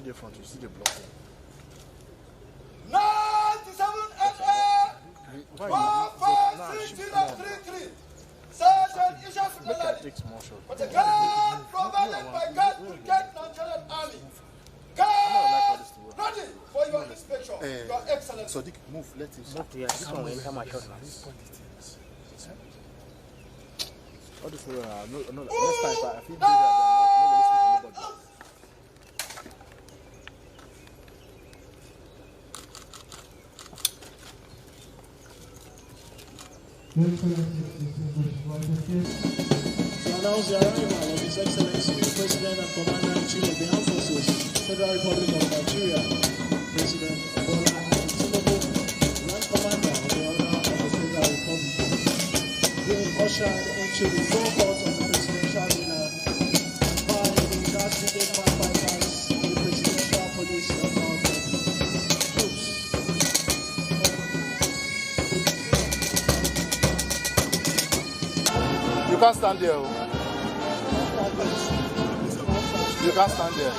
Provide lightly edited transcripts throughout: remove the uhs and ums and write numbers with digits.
the front, you see the blocking. 97 456033. Sergeant Ishas Melody. But the guard provided by God to get Nigerian Army. Guard ready for your inspection. Your Excellency. So Dick, move, let him stop. This one will enter my shot now. All this no, next time, I feel that I'm not going to listen to nobody. To announce the arrival of His Excellency, President and Commander-in-Chief of the Armed Forces, Federal Republic of Nigeria, President Bola and Tinubu, Grand Commander of the Order of the Federal Republic, being ushered into the forecourt of the presidential dinner by the Guards Brigade firefighters and the presidential police of mounted troops. You can't stand there. You can't stand there.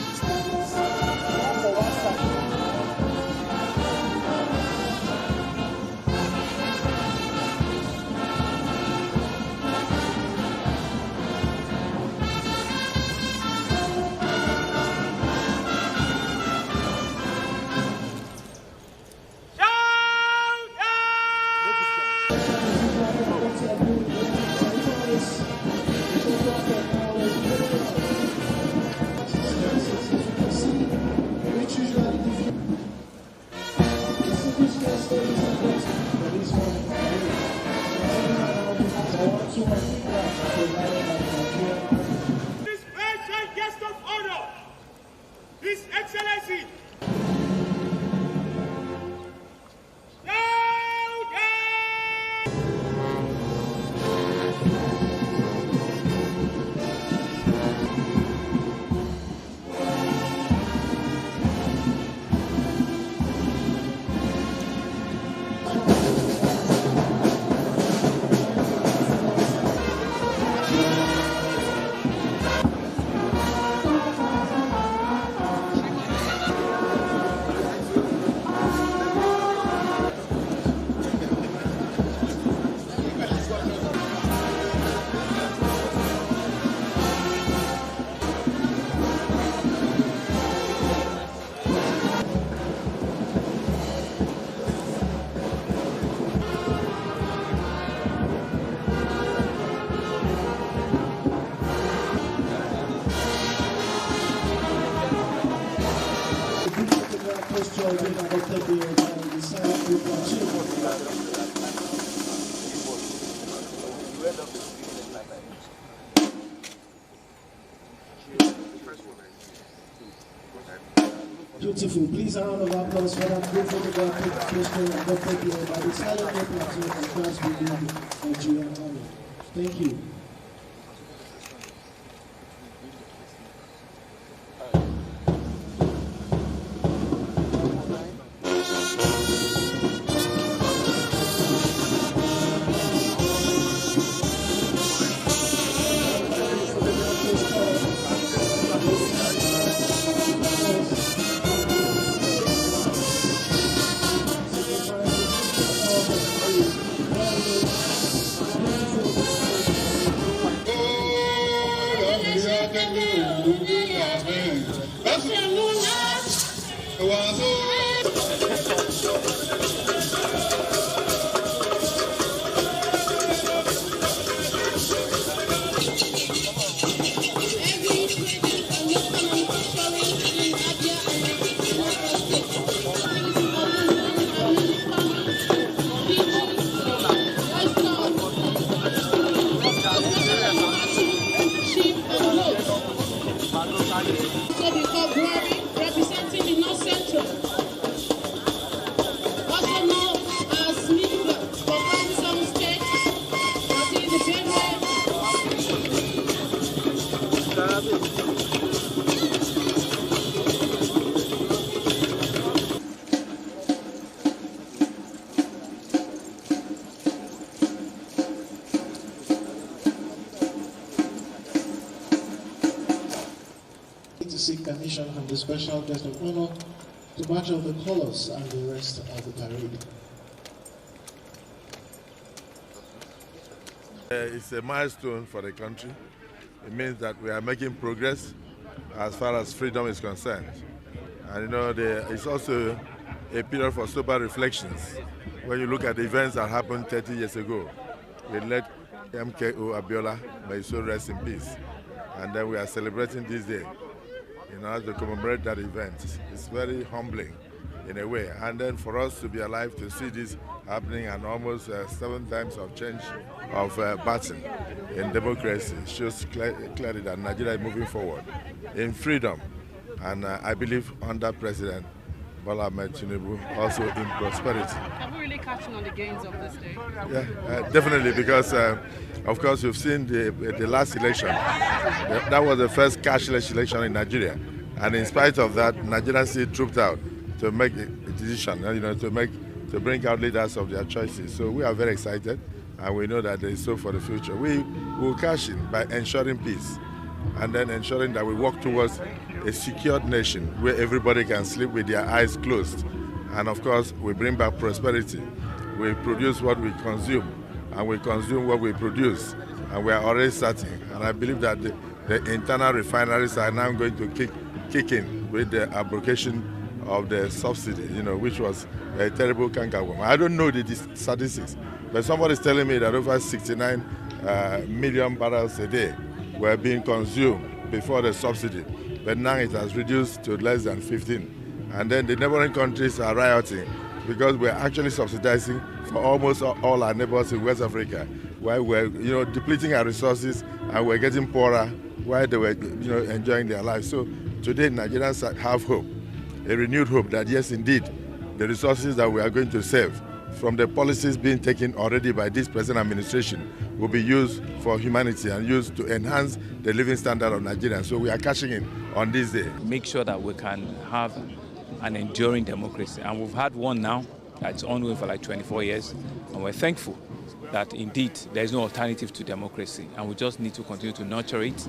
This special guest of honor, His Excellency. Beautiful. Please, a round of applause for that group photographic poster adopted here by the silent platoon of Guards Brigade Nigerian Army. Thank you. Representing the North Central. celebration and the special guest of honor to march of the colors and the rest of the parade. It's a milestone for the country. It means that we are making progress as far as freedom is concerned. And it's also a period for sober reflections. When you look at the events that happened 30 years ago, we let MKO Bola, may his soul rest in peace. And then we are celebrating this day, as to commemorate that event. It's very humbling in a way. And then for us to be alive to see this happening and almost 7 times of change of pattern in democracy shows clearly that Nigeria is moving forward in freedom. And I believe under President Bola Tinubu also in prosperity. Are we really catching on the gains of this day? Yeah, definitely, because of course you've seen the last election. That was the first cashless election in Nigeria, and in spite of that, Nigerians still trooped out to make a decision, to bring out leaders of their choices. So we are very excited, and we know that there is hope for the future. We will cash in by ensuring peace, and then ensuring that we work towards a secured nation where everybody can sleep with their eyes closed. And of course, we bring back prosperity. We produce what we consume, and we consume what we produce. And we are already starting. And I believe that the internal refineries are now going to kick in with the abrogation of the subsidy, which was a terrible cankerworm. I don't know the statistics, but somebody's telling me that over 69 million barrels a day were being consumed before the subsidy. But now it has reduced to less than 15. And then the neighboring countries are rioting because we're actually subsidizing for almost all our neighbors in West Africa, while we're depleting our resources and we're getting poorer while they were enjoying their lives. So today Nigerians have hope, a renewed hope that yes, indeed, the resources that we are going to save from the policies being taken already by this present administration will be used for humanity and used to enhance the living standard of Nigerians. So we are cashing in on this day. Make sure that we can have an enduring democracy. And we've had one now that's ongoing for like 24 years. And we're thankful that indeed there's no alternative to democracy. And we just need to continue to nurture it,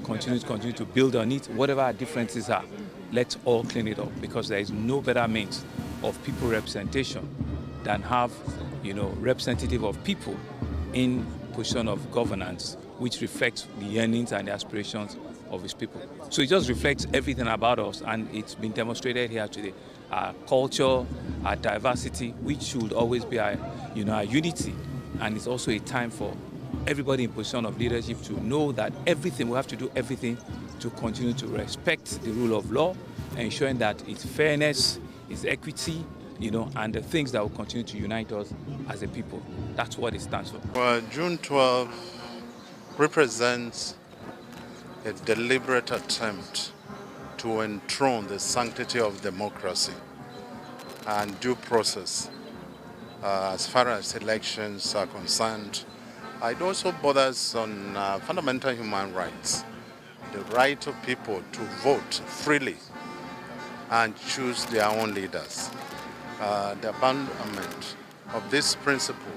continue to build on it. Whatever our differences are, let's all clean it up, because there is no better means of people representation than have, representative of people in position of governance, which reflects the yearnings and the aspirations of his people. So it just reflects everything about us, and it's been demonstrated here today. Our culture, our diversity, which should always be our unity. And it's also a time for everybody in position of leadership to know that we have to do everything to continue to respect the rule of law, ensuring that it's fairness, it's equity, and the things that will continue to unite us as a people. That's what it stands for. Well, June 12 represents a deliberate attempt to enthrone the sanctity of democracy and due process as far as elections are concerned. It also borders on fundamental human rights, the right of people to vote freely and choose their own leaders. The abandonment of this principle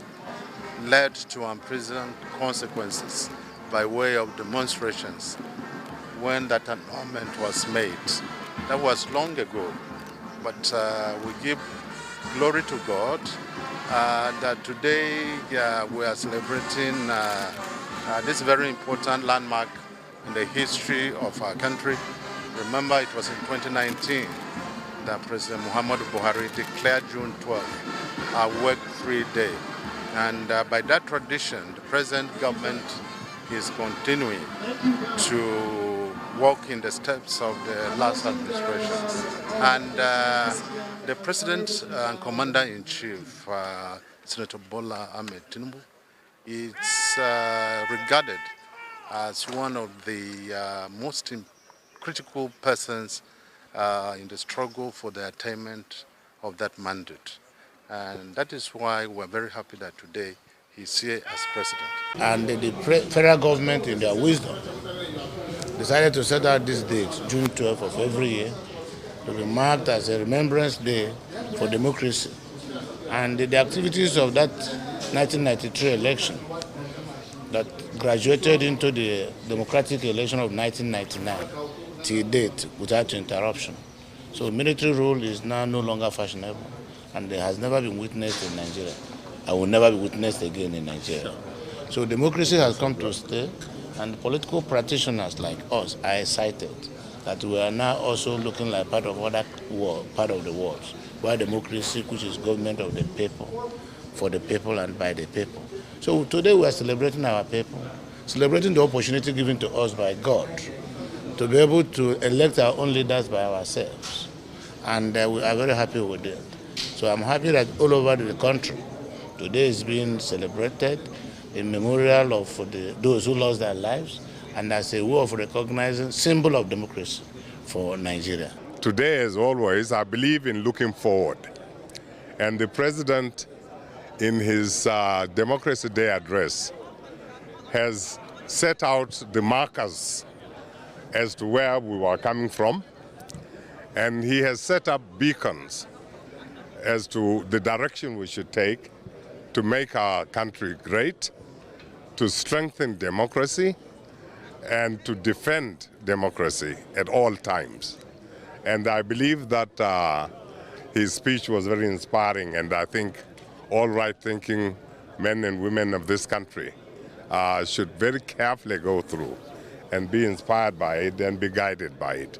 led to unprecedented consequences by way of demonstrations when that annulment was made. That was long ago, but we give glory to God that today we are celebrating this very important landmark in the history of our country. Remember, it was in 2019 that President Muhammadu Buhari declared June 12 a work-free day. And by that tradition, the present government is continuing to walk in the steps of the last administration. And the President and Commander-in-Chief, Senator Bola Tinubu, is regarded as one of the most critical persons in the struggle for the attainment of that mandate. And that is why we're very happy that today he's here as president. And the federal government, in their wisdom, decided to set out this date, June 12th of every year, to be marked as a remembrance day for democracy. And the activities of that 1993 election that graduated into the democratic election of 1999 till date without interruption. So military rule is now no longer fashionable, and it has never been witnessed in Nigeria. And will never be witnessed again in Nigeria. So democracy has come to stay, and political practitioners like us are excited that we are now also looking like part of the world, where democracy, which is government of the people, for the people and by the people. So today we are celebrating our people, celebrating the opportunity given to us by God to be able to elect our own leaders by ourselves. And we are very happy with it. So I'm happy that all over the country, today is being celebrated in memorial of those who lost their lives, and as a way of recognizing symbol of democracy for Nigeria. Today, as always, I believe in looking forward. And the president, in his Democracy Day address, has set out the markers as to where we were coming from, and he has set up beacons as to the direction we should take to make our country great, to strengthen democracy, and to defend democracy at all times. And I believe that his speech was very inspiring, and I think all right-thinking men and women of this country should very carefully go through and be inspired by it and be guided by it.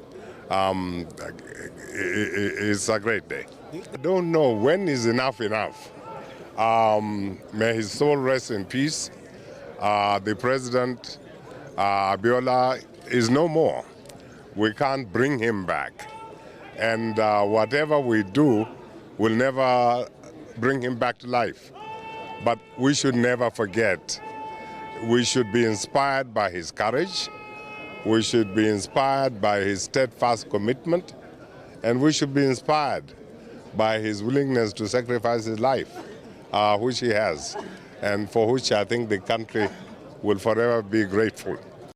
It's a great day. I don't know when is enough enough. May his soul rest in peace. The president, Bola, is no more. We can't bring him back. And whatever we do will never bring him back to life. But we should never forget. We should be inspired by his courage. We should be inspired by his steadfast commitment. And we should be inspired by his willingness to sacrifice his life, which he has, and for which I think the country will forever be grateful.